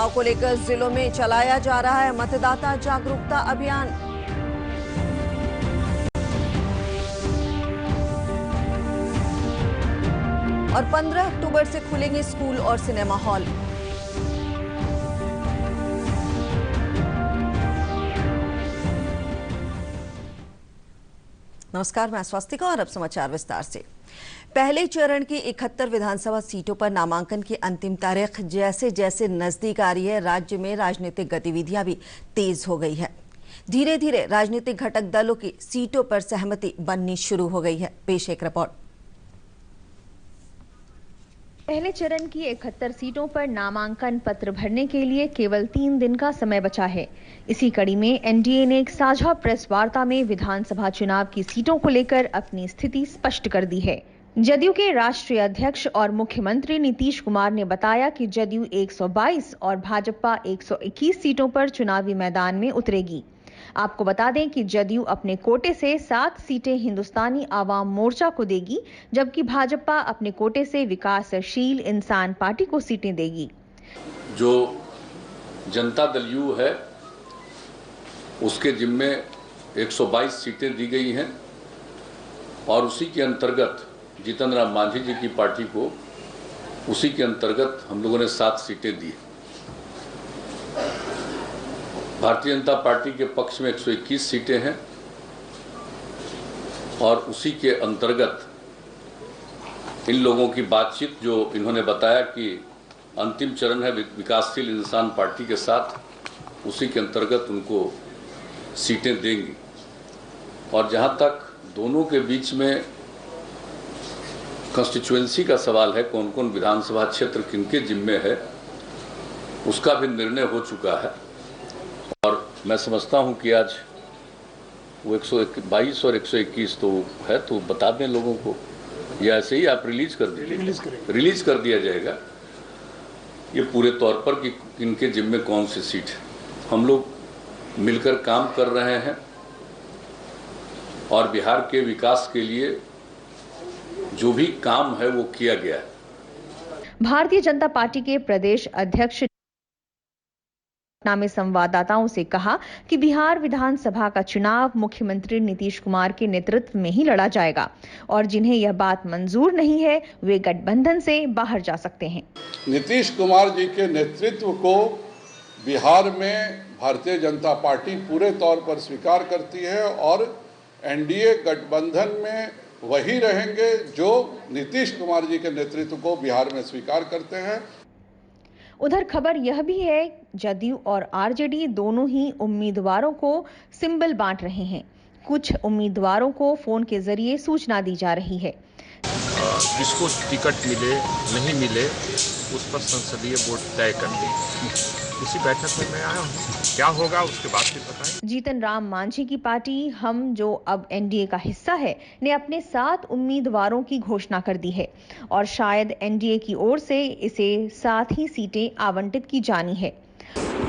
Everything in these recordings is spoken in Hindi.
चुनाव को लेकर जिलों में चलाया जा रहा है मतदाता जागरूकता अभियान। और 15 अक्टूबर से खुलेंगे स्कूल और सिनेमा हॉल। नमस्कार, मैं स्वस्तिका और अब समाचार विस्तार से। पहले चरण की 71 विधानसभा सीटों पर नामांकन की अंतिम तारीख जैसे जैसे नजदीक आ रही है, राज्य में राजनीतिक गतिविधियां भी तेज हो गई है। धीरे धीरे राजनीतिक घटक दलों की सीटों पर सहमति बननी शुरू हो गई है। पेश एक रिपोर्ट। पहले चरण की 71 सीटों पर नामांकन पत्र भरने के लिए केवल 3 दिन का समय बचा है। इसी कड़ी में एनडीए ने एक साझा प्रेस वार्ता में विधानसभा चुनाव की सीटों को लेकर अपनी स्थिति स्पष्ट कर दी है। जदयू के राष्ट्रीय अध्यक्ष और मुख्यमंत्री नीतीश कुमार ने बताया कि जदयू 122 और भाजपा 121 सीटों पर चुनावी मैदान में उतरेगी। आपको बता दें कि जदयू अपने कोटे से 7 सीटें हिंदुस्तानी आवाम मोर्चा को देगी, जबकि भाजपा अपने कोटे से विकासशील इंसान पार्टी को सीटें देगी। जो जनता दल यू है उसके जिम्मे 122 सीटें दी गई हैं और उसी के अंतर्गत जीतन राम मांझी जी की पार्टी को उसी के अंतर्गत हम लोगों ने 7 सीटें दी। भारतीय जनता पार्टी के पक्ष में 121 सीटें हैं और उसी के अंतर्गत इन लोगों की बातचीत जो इन्होंने बताया कि अंतिम चरण है विकासशील इंसान पार्टी के साथ, उसी के अंतर्गत उनको सीटें देंगी। और जहां तक दोनों के बीच में कंस्टिट्यूएंसी का सवाल है, कौन कौन विधानसभा क्षेत्र किनके जिम्मे है, उसका भी निर्णय हो चुका है। और मैं समझता हूं कि आज वो 122 और 121 तो है, तो बता दें लोगों को, या ऐसे ही आप रिलीज कर दीजिए, रिलीज कर दिया जाएगा ये पूरे तौर पर कि इनके जिम्मे कौन सी सीट है। हम लोग मिलकर काम कर रहे हैं और बिहार के विकास के लिए जो भी काम है वो किया गया है। भारतीय जनता पार्टी के प्रदेश अध्यक्ष में संवाददाताओं से कहा कि बिहार विधानसभा का चुनाव मुख्यमंत्री नीतीश कुमार के नेतृत्व में ही लड़ा जाएगा और जिन्हें यह बात मंजूर नहीं है वे गठबंधन से बाहर जा सकते हैं। नीतीश कुमार जी के नेतृत्व को बिहार में भारतीय जनता पार्टी पूरे तौर पर स्वीकार करती है और एनडीए गठबंधन में वही रहेंगे जो नीतीश कुमार जी के नेतृत्व को बिहार में स्वीकार करते हैं। उधर खबर यह भी है, जदयू और आरजेडी दोनों ही उम्मीदवारों को सिंबल बांट रहे हैं। कुछ उम्मीदवारों को फोन के जरिए सूचना दी जा रही है। जिसको टिकट मिले नहीं मिले उस पर संसदीय बोर्ड तय कर देगी। इसी बैठक में मैं आया हूँ, क्या होगा उसके बाद फिर बताएं। जीतन राम मांझी की पार्टी हम, जो अब एनडीए का हिस्सा है, ने अपने 7 उम्मीदवारों की घोषणा कर दी है और शायद एनडीए की ओर से इसे 7 ही सीटें आवंटित की जानी है।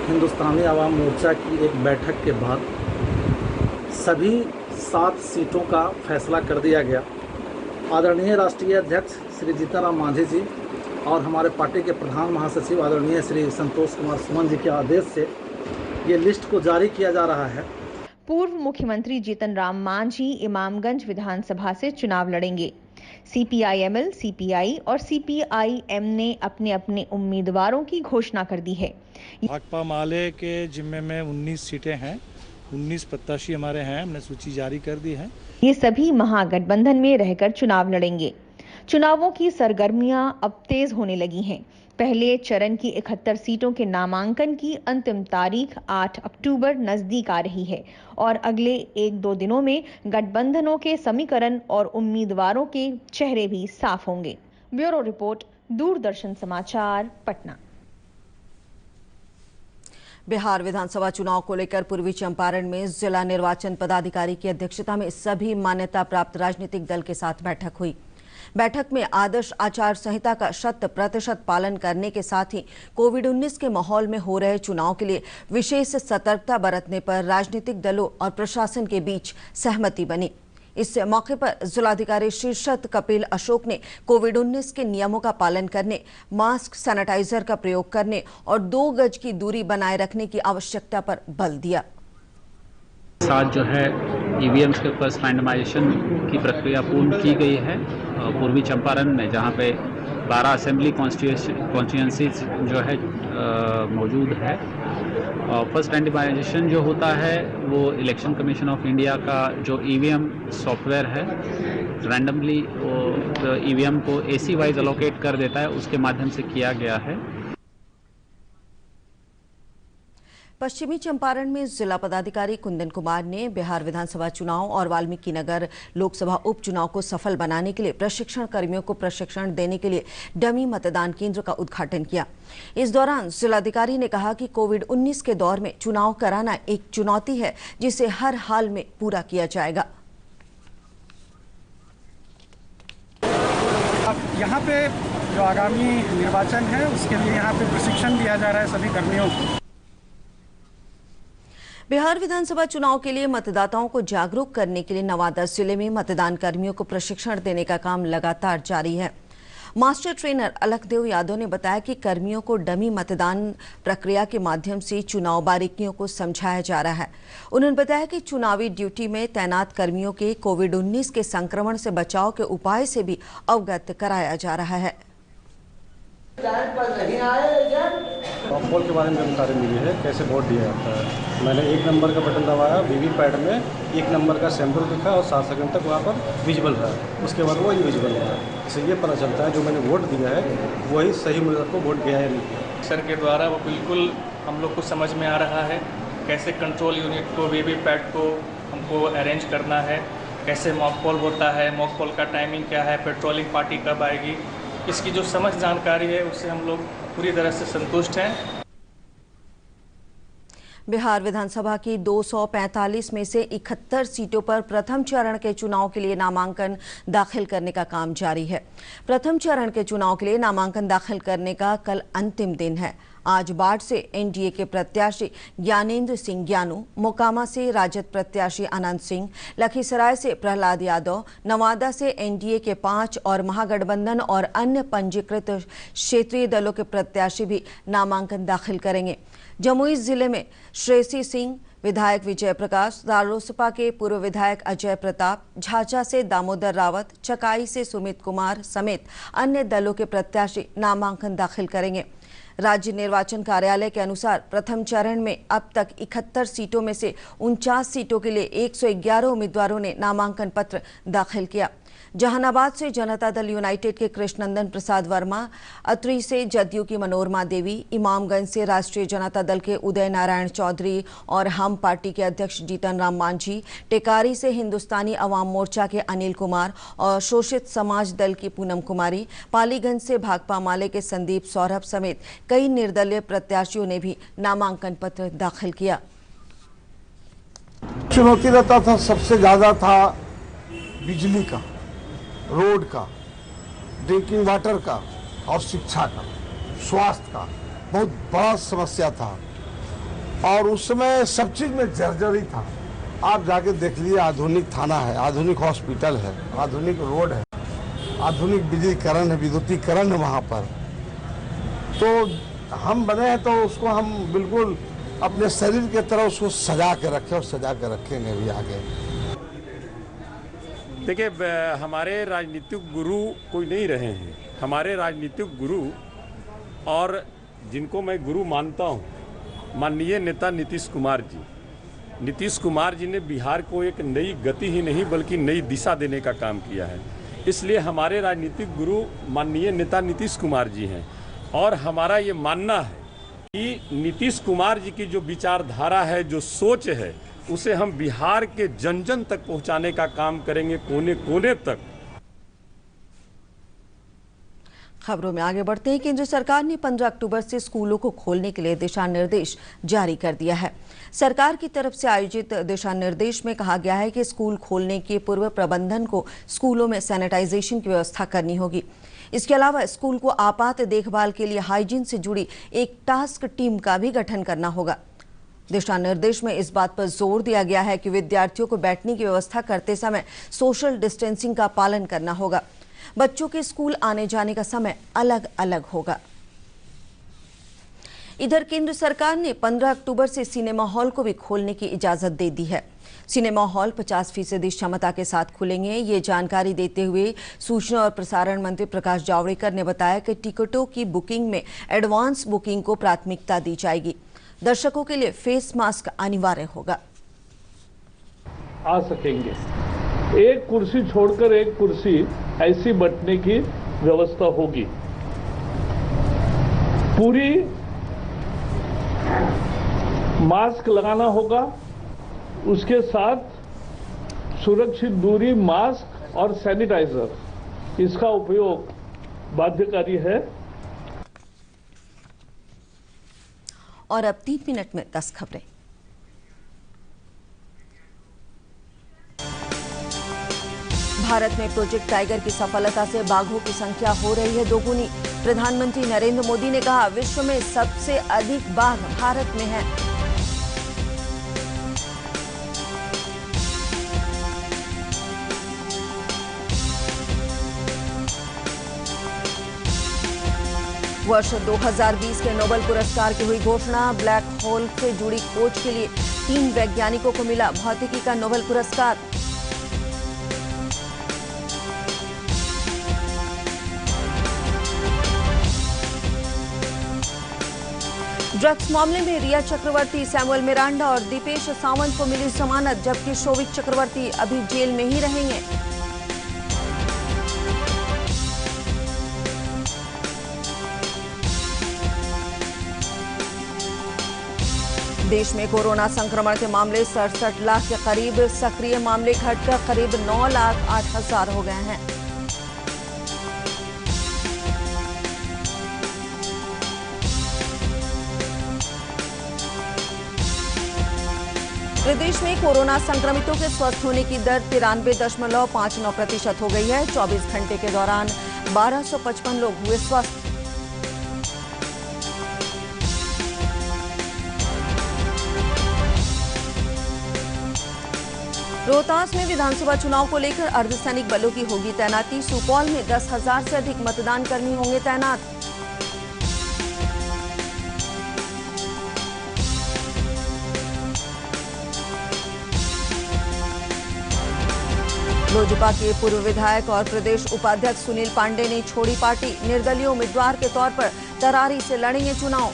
हिंदुस्तानी आवाम मोर्चा की एक बैठक के बाद सभी 7 सीटों का फैसला कर दिया गया। आदरणीय राष्ट्रीय अध्यक्ष श्री जीतन राम मांझी जी और हमारे पार्टी के प्रधान महासचिव आदरणीय श्री संतोष कुमार सुमन जी के आदेश से ये लिस्ट को जारी किया जा रहा है। पूर्व मुख्यमंत्री जीतन राम मांझी इमामगंज विधानसभा से चुनाव लड़ेंगे। सीपीआईएमएल, सीपीआई और सीपीआईएम ने अपने अपने उम्मीदवारों की घोषणा कर दी है। भाकपा माले के जिम्मे में 19 सीटें हैं, 19 प्रत्याशी हमारे हैं, हमने सूची जारी कर दी है। ये सभी महागठबंधन में रहकर चुनाव लड़ेंगे। चुनावों की सरगर्मियां अब तेज होने लगी हैं। पहले चरण की 71 सीटों के नामांकन की अंतिम तारीख 8 अक्टूबर नजदीक आ रही है और अगले 1-2 दिनों में गठबंधनों के समीकरण और उम्मीदवारों के चेहरे भी साफ होंगे। ब्यूरो रिपोर्ट, दूरदर्शन समाचार, पटना। बिहार विधानसभा चुनाव को लेकर पूर्वी चंपारण में जिला निर्वाचन पदाधिकारी की अध्यक्षता में सभी मान्यता प्राप्त राजनीतिक दल के साथ बैठक हुई। बैठक में आदर्श आचार संहिता का 100% पालन करने के साथ ही कोविड-19 के माहौल में हो रहे चुनाव के लिए विशेष सतर्कता बरतने पर राजनीतिक दलों और प्रशासन के बीच सहमति बनी। इस मौके पर जिलाधिकारी शीर्षत कपिल अशोक ने कोविड-19 के नियमों का पालन करने, मास्क, सैनिटाइजर का प्रयोग करने और 2 गज की दूरी बनाए रखने की आवश्यकता पर बल दिया। साथ जो है ईवीएम्स के ऊपर रैंडमाइजेशन की प्रक्रिया पूर्ण की गई है पूर्वी चंपारण में, जहां पे 12 असेंबली कॉन्स्टिट्यूएंसीज जो है मौजूद है। फर्स्ट रैंडमाइजेशन जो होता है वो इलेक्शन कमीशन ऑफ इंडिया का जो ईवीएम सॉफ्टवेयर है रैंडमली वो ईवीएम को एसी वाइज अलोकेट कर देता है, उसके माध्यम से किया गया है। पश्चिमी चंपारण में जिला पदाधिकारी कुंदन कुमार ने बिहार विधानसभा चुनाव और वाल्मीकि नगर लोकसभा उपचुनाव को सफल बनाने के लिए प्रशिक्षण कर्मियों को प्रशिक्षण देने के लिए डमी मतदान केंद्र का उद्घाटन किया। इस दौरान जिलाधिकारी ने कहा कि कोविड-19 के दौर में चुनाव कराना एक चुनौती है, जिसे हर हाल में पूरा किया जाएगा। यहाँ पे जो आगामी निर्वाचन है उसके लिए यहाँ पे प्रशिक्षण दिया जा रहा है सभी कर्मियों को। बिहार विधानसभा चुनाव के लिए मतदाताओं को जागरूक करने के लिए नवादा जिले में मतदान कर्मियों को प्रशिक्षण देने का काम लगातार जारी है। मास्टर ट्रेनर अलखदेव यादव ने बताया कि कर्मियों को डमी मतदान प्रक्रिया के माध्यम से चुनाव बारीकियों को समझाया जा रहा है। उन्होंने बताया कि चुनावी ड्यूटी में तैनात कर्मियों के कोविड-19 के संक्रमण से बचाव के उपाय से भी अवगत कराया जा रहा है। मॉकपोल के बारे में जानकारी मिली है, कैसे वोट दिया जाता है। मैंने 1 नंबर का बटन दबाया, वीवीपैट में 1 नंबर का सैंपल दिखा और 7 सेकंड तक वहाँ पर विजिबल रहा। उसके बाद वो इनविजिबल रहा। इससे ये पता चलता है जो मैंने वोट दिया है वही सही उम्मीदवार को वोट दिया या नहीं किया। सर के द्वारा वो बिल्कुल हम लोग को समझ में आ रहा है कैसे कंट्रोल यूनिट को, वीवीपैट को हमको अरेंज करना है, कैसे मॉकपोल होता है, मॉकपोल का टाइमिंग क्या है, पेट्रोलिंग पार्टी कब आएगी। इसकी जो समझ जानकारी है उससे हम लोग पूरी तरह से संतुष्ट हैं। बिहार विधानसभा की 245 में से 71 सीटों पर प्रथम चरण के चुनाव के लिए नामांकन दाखिल करने का काम जारी है। प्रथम चरण के चुनाव के लिए नामांकन दाखिल करने का कल अंतिम दिन है। आज बाढ़ से एनडीए के प्रत्याशी ज्ञानेंद्र सिंह ज्ञानू, मोकामा से राजद प्रत्याशी अनंत सिंह, लखीसराय से प्रहलाद यादव, नवादा से एनडीए के 5 और महागठबंधन और अन्य पंजीकृत क्षेत्रीय दलों के प्रत्याशी भी नामांकन दाखिल करेंगे। जमुई जिले में श्रेयसी सिंह, विधायक विजय प्रकाश, रालोसपा के पूर्व विधायक अजय प्रताप, झाझा से दामोदर रावत, चकाई से सुमित कुमार समेत अन्य दलों के प्रत्याशी नामांकन दाखिल करेंगे। राज्य निर्वाचन कार्यालय के अनुसार प्रथम चरण में अब तक 71 सीटों में से 49 सीटों के लिए 111 उम्मीदवारों ने नामांकन पत्र दाखिल किया। जहानाबाद से जनता दल यूनाइटेड के कृष्णनंदन प्रसाद वर्मा, अतरी से जदयू की मनोरमा देवी, इमामगंज से राष्ट्रीय जनता दल के उदय नारायण चौधरी और हम पार्टी के अध्यक्ष जीतन राम मांझी, टेकारी से हिंदुस्तानी अवाम मोर्चा के अनिल कुमार और शोषित समाज दल की पूनम कुमारी, पालीगंज से भाकपा माले के संदीप सौरभ समेत कई निर्दलीय प्रत्याशियों ने भी नामांकन पत्र दाखिल किया। चुनौती रहता था, सबसे ज्यादा था बिजली का, रोड का, ड्रिंकिंग वाटर का और शिक्षा का, स्वास्थ्य का बहुत बड़ा समस्या था और उस समय सब चीज में जर्जरी था। आप जाके देख लिए, आधुनिक थाना है, आधुनिक हॉस्पिटल है, आधुनिक रोड है, आधुनिक बिजलीकरण है, विद्युतीकरण है वहाँ पर। तो हम बने हैं तो उसको हम बिल्कुल अपने शरीर के तरह उसको सजा के रखें और सजा के रखेंगे भी आगे। देखिए, हमारे राजनीतिक गुरु कोई नहीं रहे हैं। हमारे राजनीतिक गुरु और जिनको मैं गुरु मानता हूँ, माननीय नेता नीतीश कुमार जी। नीतीश कुमार जी ने बिहार को एक नई गति ही नहीं बल्कि नई दिशा देने का काम किया है। इसलिए हमारे राजनीतिक गुरु माननीय नेता नीतीश कुमार जी हैं और हमारा ये मानना है कि नीतीश कुमार जी की जो विचारधारा है, जो सोच है, उसे हम बिहार के जन जन तक पहुंचाने का काम करेंगे, कोने कोने तक। खबरों में आगे बढ़ते हैं। केंद्र सरकार ने 15 अक्टूबर से स्कूलों को खोलने के लिए दिशा निर्देश जारी कर दिया है। सरकार की तरफ से आयोजित दिशा निर्देश में कहा गया है कि स्कूल खोलने के पूर्व प्रबंधन को स्कूलों में सैनिटाइजेशन की व्यवस्था करनी होगी। इसके अलावा स्कूल को आपात देखभाल के लिए हाइजीन से जुड़ी एक टास्क टीम का भी गठन करना होगा। दिशा निर्देश में इस बात पर जोर दिया गया है कि विद्यार्थियों को बैठने की व्यवस्था करते समय सोशल डिस्टेंसिंग का पालन करना होगा। बच्चों के स्कूल आने जाने का समय अलग अलग होगा। इधर केंद्र सरकार ने 15 अक्टूबर से सिनेमा हॉल को भी खोलने की इजाजत दे दी है। सिनेमा हॉल 50% क्षमता के साथ खुलेंगे। ये जानकारी देते हुए सूचना और प्रसारण मंत्री प्रकाश जावड़ेकर ने बताया कि टिकटों की बुकिंग में एडवांस बुकिंग को प्राथमिकता दी जाएगी। दर्शकों के लिए फेस मास्क अनिवार्य होगा। आ सकेंगे, एक कुर्सी छोड़कर एक कुर्सी ऐसी बैठने की व्यवस्था होगी। पूरी मास्क लगाना होगा, उसके साथ सुरक्षित दूरी, मास्क और सैनिटाइजर, इसका उपयोग बाध्यकारी है। और अब 3 मिनट में 10 खबरें। भारत में प्रोजेक्ट टाइगर की सफलता से बाघों की संख्या हो रही है दोगुनी। प्रधानमंत्री नरेंद्र मोदी ने कहा, विश्व में सबसे अधिक बाघ भारत में हैं। वर्ष 2020 के नोबेल पुरस्कार की हुई घोषणा। ब्लैक होल से जुड़ी खोज के लिए 3 वैज्ञानिकों को मिला भौतिकी का नोबेल पुरस्कार। ड्रग्स मामले में रिया चक्रवर्ती, सैमुअल मिरांडा और दीपेश सावंत को मिली जमानत, जबकि शोभिक चक्रवर्ती अभी जेल में ही रहेंगे। देश में कोरोना संक्रमण के मामले 67 लाख के करीब, सक्रिय मामले घटकर करीब 9,08,000 हो गए हैं। प्रदेश में कोरोना संक्रमितों के स्वस्थ होने की दर 93.59% हो गई है। 24 घंटे के दौरान 1255 लोग हुए स्वस्थ। रोहतास में विधानसभा चुनाव को लेकर अर्धसैनिक बलों की होगी तैनाती। सुपौल में 10,000 से अधिक मतदान कर्मी होंगे तैनात। लोजपा के पूर्व विधायक और प्रदेश उपाध्यक्ष सुनील पांडे ने छोड़ी पार्टी। निर्दलीय उम्मीदवार के तौर पर तरारी से लड़ेंगे चुनाव।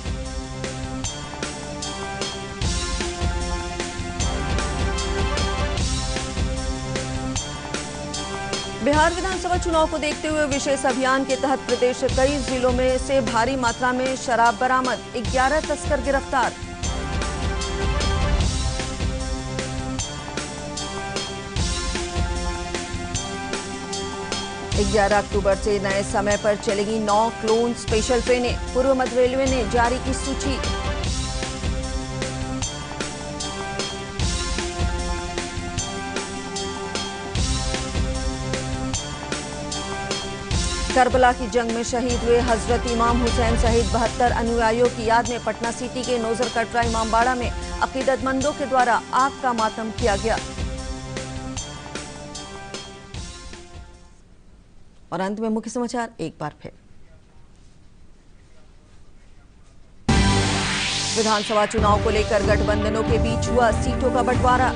बिहार विधानसभा चुनाव को देखते हुए विशेष अभियान के तहत प्रदेश के कई जिलों में से भारी मात्रा में शराब बरामद। 11 तस्कर गिरफ्तार। ग्यारह अक्टूबर से नए समय पर चलेगी 9 क्लोन स्पेशल ट्रेनें। पूर्व मध्य रेलवे ने जारी की सूची। करबला की जंग में शहीद हुए हजरत इमाम हुसैन सहित 72 अनुयायियों की याद में पटना सिटी के नोजर कटरा इमामबाड़ा में अकीदतमंदों के द्वारा आग का मातम किया गया। और अंत में मुख्य समाचार एक बार फिर। विधानसभा चुनाव को लेकर गठबंधनों के बीच हुआ सीटों का बंटवारा।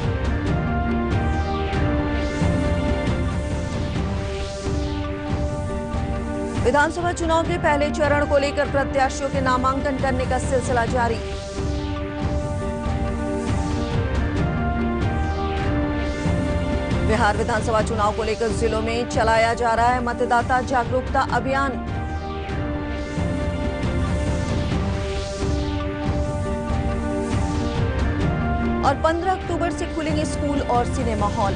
विधानसभा चुनाव के पहले चरण को लेकर प्रत्याशियों के नामांकन करने का सिलसिला जारी। बिहार विधानसभा चुनाव को लेकर जिलों में चलाया जा रहा है मतदाता जागरूकता अभियान। और 15 अक्टूबर से खुलेंगे स्कूल और सिनेमा हॉल।